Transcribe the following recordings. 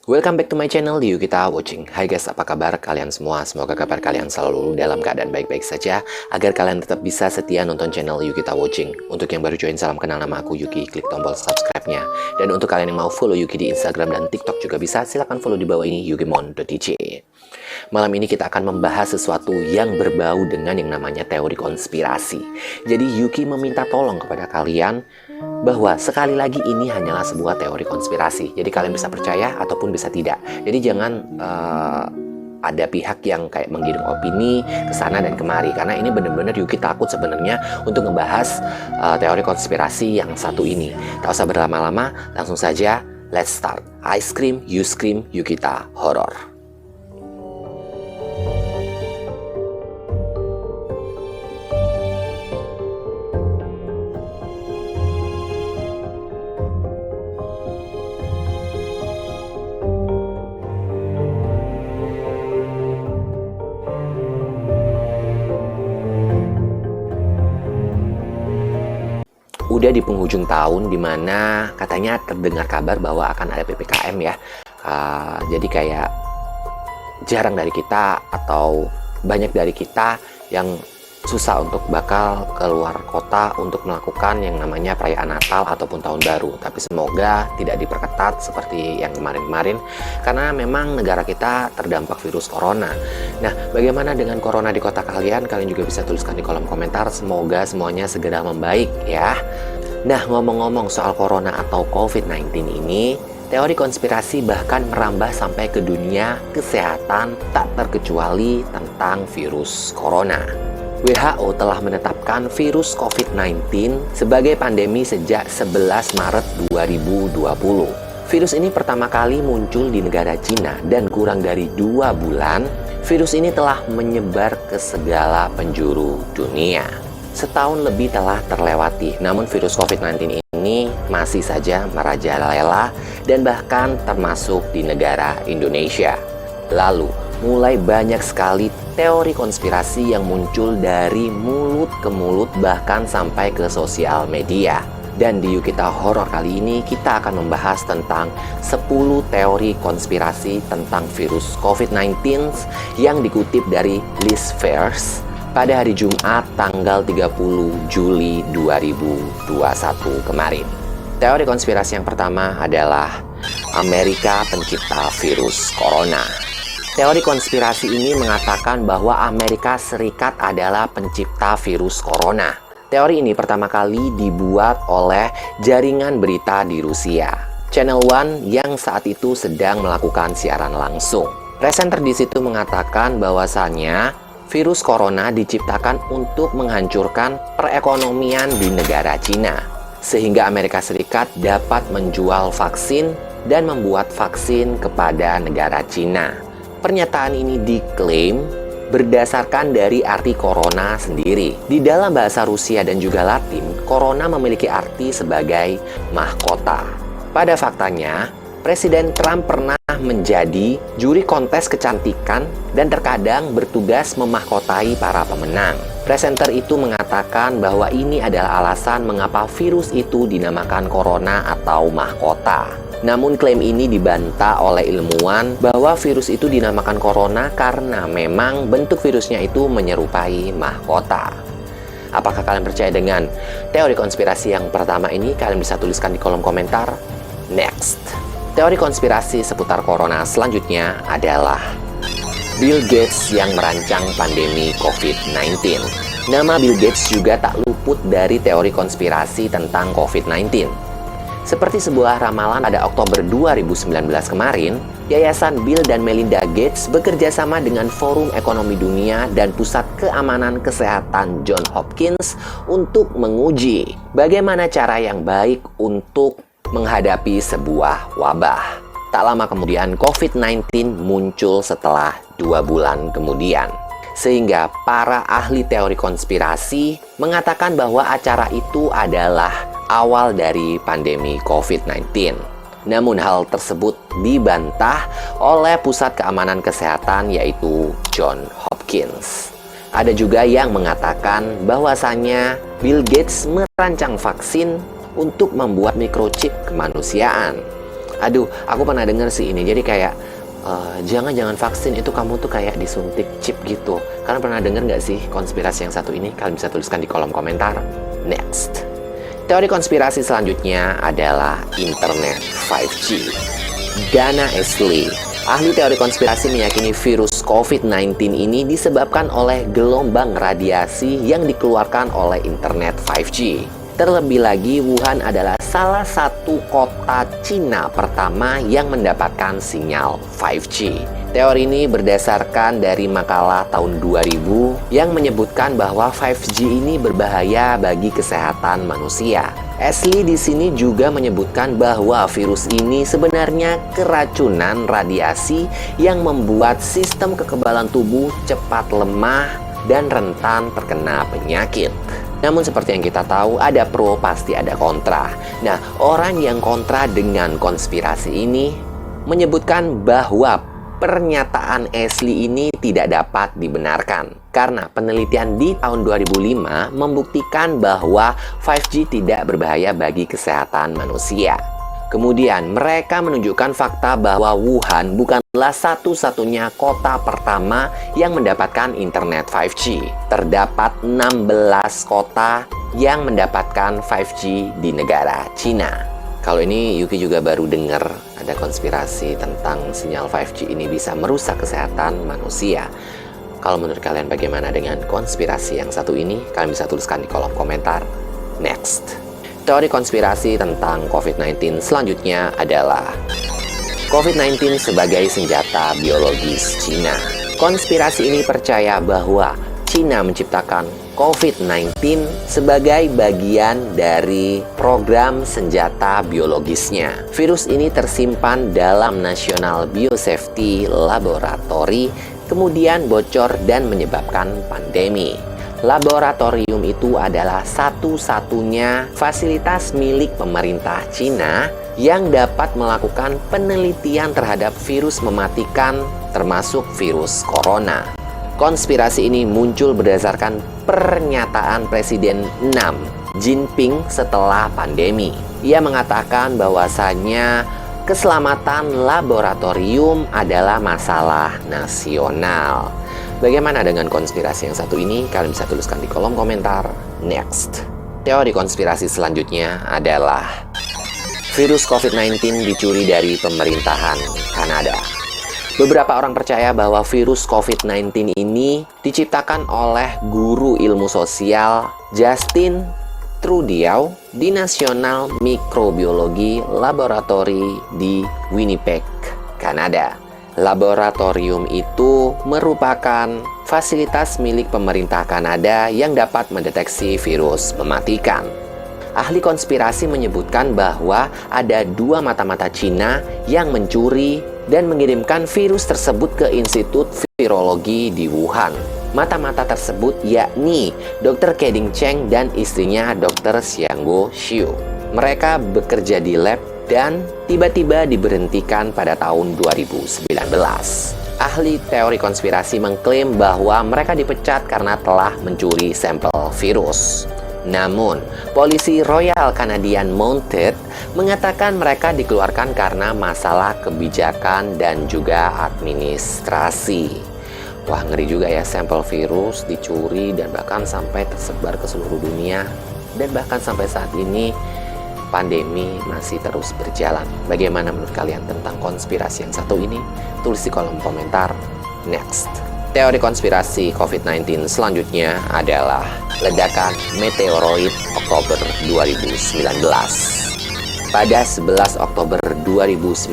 Welcome back to my channel, Yukita Watching. Hai guys, apa kabar kalian semua? Semoga kabar kalian selalu dalam keadaan baik-baik saja, agar kalian tetap bisa setia nonton channel Yukita Watching. Untuk yang baru join, salam kenal, nama aku Yuki, klik tombol subscribe-nya. Dan untuk kalian yang mau follow Yuki di Instagram dan TikTok juga bisa, silahkan follow di bawah ini, yukimon.dj. Malam ini kita akan membahas sesuatu yang berbau dengan yang namanya teori konspirasi. Jadi Yuki meminta tolong kepada kalian bahwa sekali lagi ini hanyalah sebuah teori konspirasi. Jadi kalian bisa percaya ataupun bisa tidak. Jadi jangan ada pihak yang kayak menggiring opini ke sana dan kemari, karena ini benar-benar Yuki takut sebenarnya untuk ngebahas teori konspirasi yang satu ini. Tak usah berlama-lama, langsung saja let's start. I scream, you scream, Yukita Horror. Udah di penghujung tahun dimana katanya terdengar kabar bahwa akan ada PPKM ya. Jadi kayak jarang dari kita atau banyak dari kita yang susah untuk bakal keluar kota untuk melakukan yang namanya perayaan Natal ataupun Tahun Baru. Tapi semoga tidak diperketat seperti yang kemarin-kemarin, karena memang negara kita terdampak virus corona. Nah, bagaimana dengan corona di kota kalian? Kalian juga bisa tuliskan di kolom komentar. Semoga semuanya segera membaik ya. Nah, ngomong-ngomong soal corona atau COVID-19 ini, teori konspirasi bahkan merambah sampai ke dunia kesehatan, tak terkecuali tentang virus corona. WHO telah menetapkan virus COVID-19 sebagai pandemi sejak 11 Maret 2020. Virus ini pertama kali muncul di negara Cina dan kurang dari 2 bulan, virus ini telah menyebar ke segala penjuru dunia. Setahun lebih telah terlewati, namun virus COVID-19 ini masih saja merajalela dan bahkan termasuk di negara Indonesia. Lalu, mulai banyak sekali teori konspirasi yang muncul dari mulut ke mulut bahkan sampai ke sosial media. Dan di Yukita Horror kali ini kita akan membahas tentang 10 teori konspirasi tentang virus COVID-19 yang dikutip dari List Verse pada hari Jumat tanggal 30 Juli 2021 kemarin. Teori konspirasi yang pertama adalah Amerika pencipta virus corona. Teori konspirasi ini mengatakan bahwa Amerika Serikat adalah pencipta virus corona. Teori ini pertama kali dibuat oleh jaringan berita di Rusia, Channel One, yang saat itu sedang melakukan siaran langsung. Presenter di situ mengatakan bahwasannya virus corona diciptakan untuk menghancurkan perekonomian di negara Cina, sehingga Amerika Serikat dapat menjual vaksin dan membuat vaksin kepada negara Cina. Pernyataan ini diklaim berdasarkan dari arti corona sendiri. Di dalam bahasa Rusia dan juga Latin, corona memiliki arti sebagai mahkota. Pada faktanya, Presiden Trump pernah menjadi juri kontes kecantikan dan terkadang bertugas memahkotai para pemenang. Presenter itu mengatakan bahwa ini adalah alasan mengapa virus itu dinamakan corona atau mahkota. Namun klaim ini dibantah oleh ilmuwan bahwa virus itu dinamakan corona karena memang bentuk virusnya itu menyerupai mahkota. Apakah kalian percaya dengan teori konspirasi yang pertama ini? Kalian bisa tuliskan di kolom komentar. Next. Teori konspirasi seputar corona selanjutnya adalah Bill Gates yang merancang pandemi COVID-19. Nama Bill Gates juga tak luput dari teori konspirasi tentang COVID-19. Seperti sebuah ramalan pada Oktober 2019 kemarin, Yayasan Bill dan Melinda Gates bekerja sama dengan Forum Ekonomi Dunia dan Pusat Keamanan Kesehatan Johns Hopkins untuk menguji bagaimana cara yang baik untuk menghadapi sebuah wabah. Tak lama kemudian COVID-19 muncul setelah 2 bulan kemudian. Sehingga para ahli teori konspirasi mengatakan bahwa acara itu adalah awal dari pandemi COVID-19. Namun hal tersebut dibantah oleh Pusat Keamanan Kesehatan yaitu Johns Hopkins. Ada juga yang mengatakan bahwasannya Bill Gates merancang vaksin untuk membuat microchip kemanusiaan. Aduh, aku pernah denger sih ini. Jadi kayak jangan vaksin itu kamu tuh kayak disuntik chip gitu. Kalian pernah denger nggak sih konspirasi yang satu ini? Kalian bisa tuliskan di kolom komentar. Next. Teori konspirasi selanjutnya adalah internet 5G. Dana Esli, ahli teori konspirasi, meyakini virus COVID-19 ini disebabkan oleh gelombang radiasi yang dikeluarkan oleh internet 5G. Terlebih lagi, Wuhan adalah salah satu kota Cina pertama yang mendapatkan sinyal 5G. Teori ini berdasarkan dari makalah tahun 2000 yang menyebutkan bahwa 5G ini berbahaya bagi kesehatan manusia. Ashley di sini juga menyebutkan bahwa virus ini sebenarnya keracunan radiasi yang membuat sistem kekebalan tubuh cepat lemah dan rentan terkena penyakit. Namun seperti yang kita tahu, ada pro pasti ada kontra. Nah, orang yang kontra dengan konspirasi ini menyebutkan bahwa pernyataan Ashley ini tidak dapat dibenarkan. Karena penelitian di tahun 2005 membuktikan bahwa 5G tidak berbahaya bagi kesehatan manusia. Kemudian mereka menunjukkan fakta bahwa Wuhan bukanlah satu-satunya kota pertama yang mendapatkan internet 5G. Terdapat 16 kota yang mendapatkan 5G di negara Cina. Kalau ini Yuki juga baru dengar ada konspirasi tentang sinyal 5G ini bisa merusak kesehatan manusia. Kalau menurut kalian bagaimana dengan konspirasi yang satu ini? Kalian bisa tuliskan di kolom komentar. Next. Teori konspirasi tentang COVID-19 selanjutnya adalah COVID-19 sebagai senjata biologis Cina. Konspirasi ini percaya bahwa Cina menciptakan COVID-19 sebagai bagian dari program senjata biologisnya. Virus ini tersimpan dalam National Biosafety Laboratory, kemudian bocor dan menyebabkan pandemi. Laboratorium itu adalah satu-satunya fasilitas milik pemerintah Cina yang dapat melakukan penelitian terhadap virus mematikan, termasuk virus corona. Konspirasi ini muncul berdasarkan pernyataan Presiden Xi Jinping setelah pandemi. Ia mengatakan bahwasanya keselamatan laboratorium adalah masalah nasional. Bagaimana dengan konspirasi yang satu ini? Kalian bisa tuliskan di kolom komentar. Next. Teori konspirasi selanjutnya adalah virus COVID-19 dicuri dari pemerintahan Kanada. Beberapa orang percaya bahwa virus COVID-19 ini diciptakan oleh guru ilmu sosial Justin Trudeau di National Microbiology Laboratory di Winnipeg, Kanada. Laboratorium itu merupakan fasilitas milik pemerintah Kanada yang dapat mendeteksi virus mematikan. Ahli konspirasi menyebutkan bahwa ada dua mata-mata Cina yang mencuri dan mengirimkan virus tersebut ke Institut Virologi di Wuhan. Mata-mata tersebut yakni Dr. Keding Cheng dan istrinya Dr. Xianggo Xiu. Mereka bekerja di lab dan tiba-tiba diberhentikan pada tahun 2019. Ahli teori konspirasi mengklaim bahwa mereka dipecat karena telah mencuri sampel virus. Namun, polisi Royal Canadian Mounted mengatakan mereka dikeluarkan karena masalah kebijakan dan juga administrasi. Wah, ngeri juga ya, sampel virus dicuri dan bahkan sampai tersebar ke seluruh dunia. Dan bahkan sampai saat ini pandemi masih terus berjalan. Bagaimana menurut kalian tentang konspirasi yang satu ini? Tulis di kolom komentar. Next. Teori konspirasi COVID-19 selanjutnya adalah ledakan meteoroid Oktober 2019. Pada 11 Oktober 2019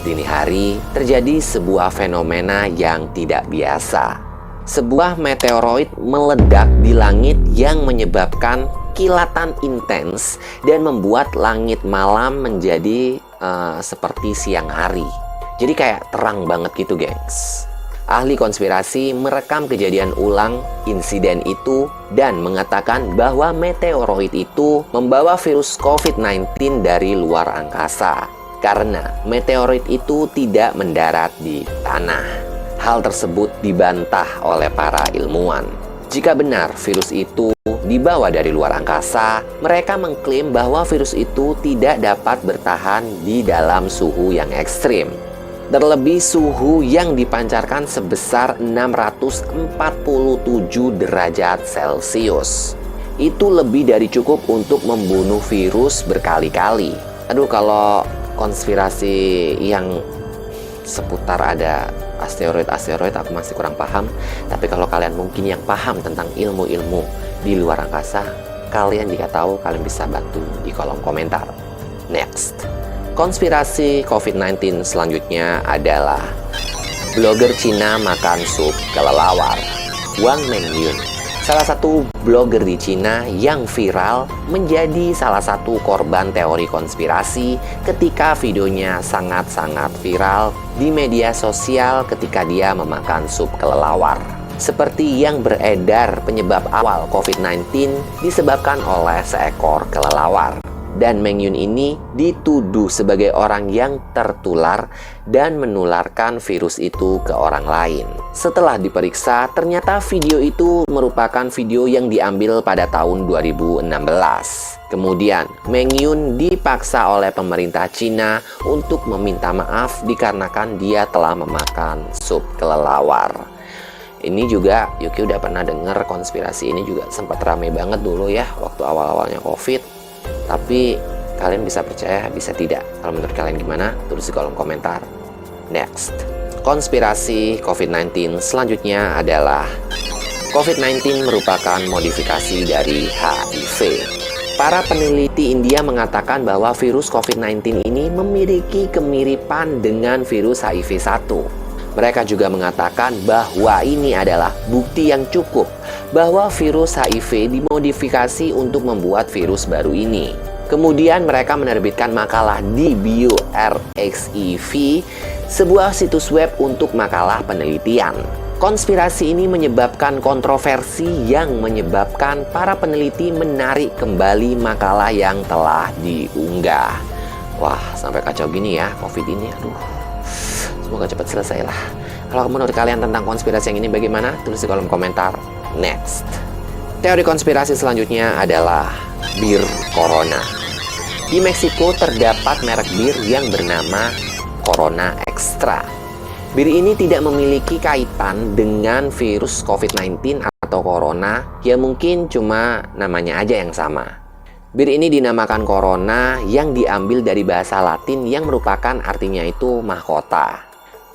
dini hari, terjadi sebuah fenomena yang tidak biasa. Sebuah meteoroid meledak di langit yang menyebabkan kilatan intens dan membuat langit malam menjadi seperti siang hari. Jadi kayak terang banget gitu, gengs. Ahli konspirasi merekam kejadian ulang insiden itu dan mengatakan bahwa meteoroid itu membawa virus COVID-19 dari luar angkasa karena meteoroid itu tidak mendarat di tanah. Hal tersebut dibantah oleh para ilmuwan. Jika benar virus itu dibawa dari luar angkasa, mereka mengklaim bahwa virus itu tidak dapat bertahan di dalam suhu yang ekstrim. Terlebih suhu yang dipancarkan sebesar 647 derajat Celcius. Itu lebih dari cukup untuk membunuh virus berkali-kali. Aduh, kalau konspirasi yang seputar ada asteroid aku masih kurang paham. Tapi kalau kalian mungkin yang paham tentang ilmu-ilmu di luar angkasa, kalian jika tahu, kalian bisa bantu di kolom komentar. Next, konspirasi COVID-19 selanjutnya adalah blogger Cina makan sup kelelawar. Wang Mengyun, salah satu blogger di Cina yang viral, menjadi salah satu korban teori konspirasi ketika videonya sangat-sangat viral di media sosial ketika dia memakan sup kelelawar. Seperti yang beredar, penyebab awal COVID-19 disebabkan oleh seekor kelelawar. Dan Mengyun ini dituduh sebagai orang yang tertular dan menularkan virus itu ke orang lain. Setelah diperiksa, ternyata video itu merupakan video yang diambil pada tahun 2016. Kemudian, Mengyun dipaksa oleh pemerintah Cina untuk meminta maaf dikarenakan dia telah memakan sup kelelawar. Ini juga Yuki udah pernah dengar konspirasi ini, juga sempat rame banget dulu ya waktu awal-awalnya COVID. Tapi kalian bisa percaya, bisa tidak. Kalau menurut kalian gimana? Tulis di kolom komentar. Next, konspirasi COVID-19 selanjutnya adalah COVID-19 merupakan modifikasi dari HIV. Para peneliti India mengatakan bahwa virus COVID-19 ini memiliki kemiripan dengan virus HIV-1. Mereka juga mengatakan bahwa ini adalah bukti yang cukup bahwa virus HIV dimodifikasi untuk membuat virus baru ini. Kemudian mereka menerbitkan makalah di bioRxiv, sebuah situs web untuk makalah penelitian. Konspirasi ini menyebabkan kontroversi yang menyebabkan para peneliti menarik kembali makalah yang telah diunggah. Wah, sampai kacau gini ya COVID ini, aduh. Semoga cepat selesai lah. Kalau menurut kalian tentang konspirasi yang ini bagaimana? Tulis di kolom komentar. Next, teori konspirasi selanjutnya adalah bir Corona. Di Meksiko terdapat merek bir yang bernama Corona Extra. Bir ini tidak memiliki kaitan dengan virus COVID-19 atau Corona, ya mungkin cuma namanya aja yang sama. Bir ini dinamakan Corona yang diambil dari bahasa Latin yang merupakan artinya itu mahkota.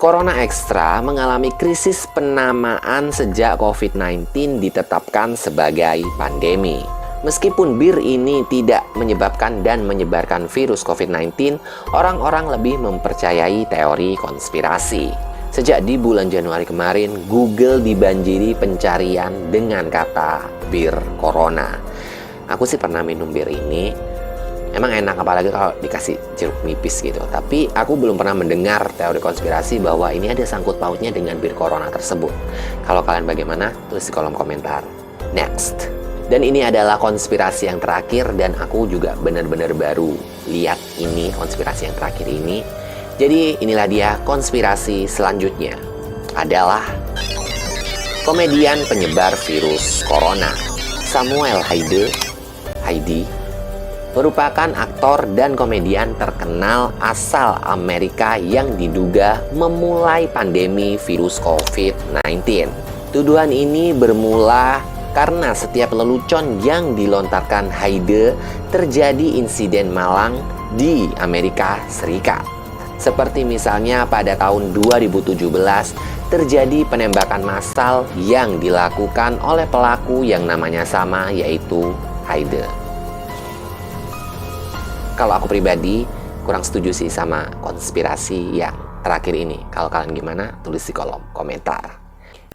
Corona Extra mengalami krisis penamaan sejak COVID-19 ditetapkan sebagai pandemi. Meskipun bir ini tidak menyebabkan dan menyebarkan virus COVID-19, orang-orang lebih mempercayai teori konspirasi. Sejak di bulan Januari kemarin, Google dibanjiri pencarian dengan kata bir Corona. Aku sih pernah minum bir ini. Emang enak, apalagi kalau dikasih jeruk nipis gitu. Tapi aku belum pernah mendengar teori konspirasi bahwa ini ada sangkut pautnya dengan bir Corona tersebut. Kalau kalian bagaimana? Tulis di kolom komentar. Next. Dan ini adalah konspirasi yang terakhir, dan aku juga benar-benar baru lihat ini konspirasi yang terakhir ini. Jadi inilah dia konspirasi selanjutnya. Adalah komedian penyebar virus Corona, Samuel Heidi, merupakan aktor dan komedian terkenal asal Amerika yang diduga memulai pandemi virus COVID-19. Tuduhan ini bermula karena setiap lelucon yang dilontarkan Heidi terjadi insiden malang di Amerika Serikat. Seperti misalnya pada tahun 2017 terjadi penembakan massal yang dilakukan oleh pelaku yang namanya sama, yaitu Heidi. Kalau aku pribadi kurang setuju sih sama konspirasi yang terakhir ini. Kalau kalian gimana? Tulis di kolom komentar.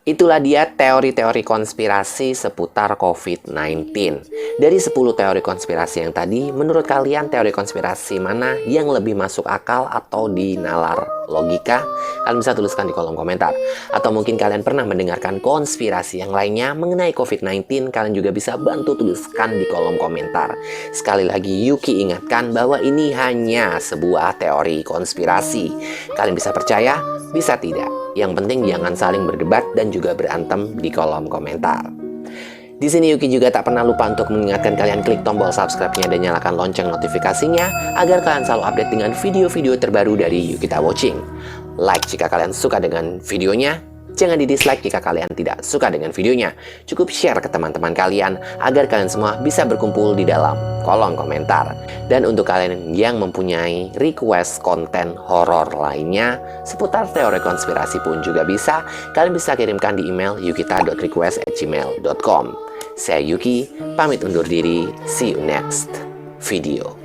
Itulah dia teori-teori konspirasi seputar COVID-19. Dari 10 teori konspirasi yang tadi, menurut kalian teori konspirasi mana yang lebih masuk akal atau di nalar logika? Kalian bisa tuliskan di kolom komentar. Atau mungkin kalian pernah mendengarkan konspirasi yang lainnya mengenai COVID-19, kalian juga bisa bantu tuliskan di kolom komentar. Sekali lagi Yuki ingatkan bahwa ini hanya sebuah teori konspirasi. Kalian bisa percaya, bisa tidak. Yang penting jangan saling berdebat dan juga berantem di kolom komentar. Di sini Yuki juga tak pernah lupa untuk mengingatkan kalian klik tombol subscribe-nya dan nyalakan lonceng notifikasinya agar kalian selalu update dengan video-video terbaru dari Yukita Watching. Like jika kalian suka dengan videonya, jangan di-dislike jika kalian tidak suka dengan videonya. Cukup share ke teman-teman kalian agar kalian semua bisa berkumpul di dalam kolom komentar. Dan untuk kalian yang mempunyai request konten horor lainnya seputar teori konspirasi pun juga bisa. Kalian bisa kirimkan di email yukita.request@gmail.com. Saya Yuki, pamit undur diri. See you next video.